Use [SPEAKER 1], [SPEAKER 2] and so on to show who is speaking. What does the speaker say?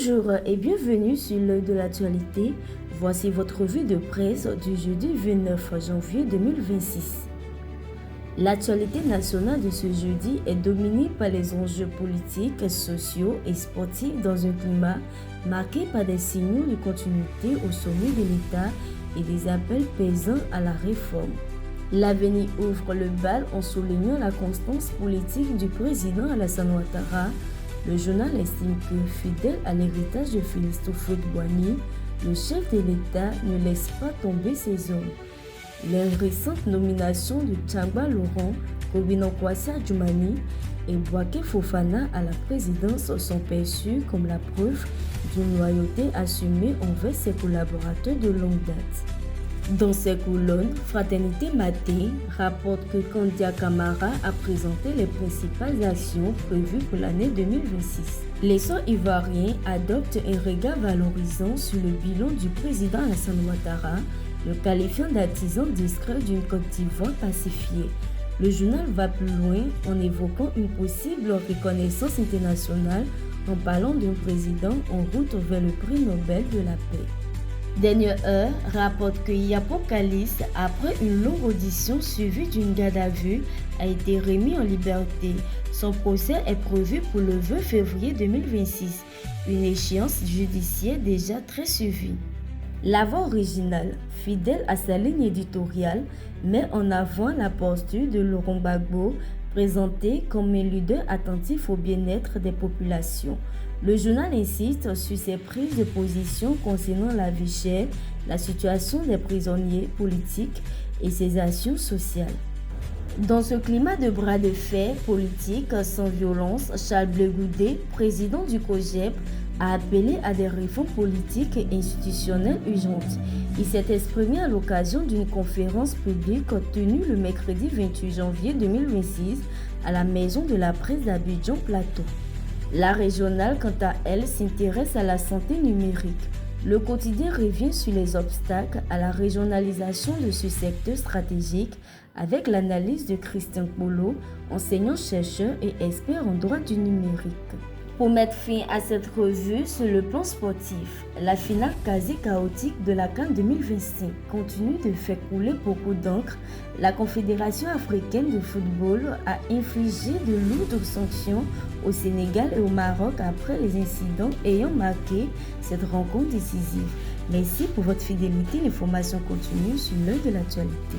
[SPEAKER 1] Bonjour et bienvenue sur l'œil de l'actualité. Voici votre revue de presse du jeudi 29 janvier 2026. L'actualité nationale de ce jeudi est dominée par les enjeux politiques, sociaux et sportifs dans un climat marqué par des signaux de continuité au sommet de l'État et des appels pesants à la réforme. L'Avenir ouvre le bal en soulignant la constance politique du président Alassane Ouattara. Le journal estime que, fidèle à l'héritage de Félix Houphouët-Boigny, le chef de l'État ne laisse pas tomber ses hommes. Les récentes nominations de Tchamba Laurent, Kobina Kwasi Adjumani et Bouaké Fofana à la présidence sont perçues comme la preuve d'une loyauté assumée envers ses collaborateurs de longue date. Dans ses colonnes, Fraternité Maté rapporte que Kandia Camara a présenté les principales actions prévues pour l'année 2026. Les Sœurs ivoiriens adoptent un regard valorisant sur le bilan du président Alassane Ouattara, le qualifiant d'artisan discret d'une Côte d'Ivoire pacifiée. Le journal va plus loin en évoquant une possible reconnaissance internationale en parlant d'un président en route vers le prix Nobel de la paix. Dernière Heure rapporte que Yapo Kalis, après une longue audition suivie d'une garde à vue, a été remis en liberté. Son procès est prévu pour le 20 février 2026, une échéance judiciaire déjà très suivie. La voix originale, fidèle à sa ligne éditoriale, met en avant la posture de Laurent Gbagbo, présenté comme un leader attentif au bien-être des populations. Le journal insiste sur ses prises de position concernant la vie chère, la situation des prisonniers politiques et ses actions sociales. Dans ce climat de bras de fer politique sans violence, Charles Blé Goudé, président du COJEP, a appelé à des réformes politiques et institutionnelles urgentes. Il s'est exprimé à l'occasion d'une conférence publique tenue le mercredi 28 janvier 2026 à la Maison de la Presse d'Abidjan Plateau. La régionale, quant à elle, s'intéresse à la santé numérique. Le quotidien revient sur les obstacles à la régionalisation de ce secteur stratégique avec l'analyse de Christian Polo, enseignant-chercheur et expert en droit du numérique. Pour mettre fin à cette revue sur le plan sportif, la finale quasi chaotique de la CAN 2025 continue de faire couler beaucoup d'encre. La Confédération africaine de football a infligé de lourdes sanctions au Sénégal et au Maroc après les incidents ayant marqué cette rencontre décisive. Merci pour votre fidélité. L'information continue sur l'œil de l'actualité.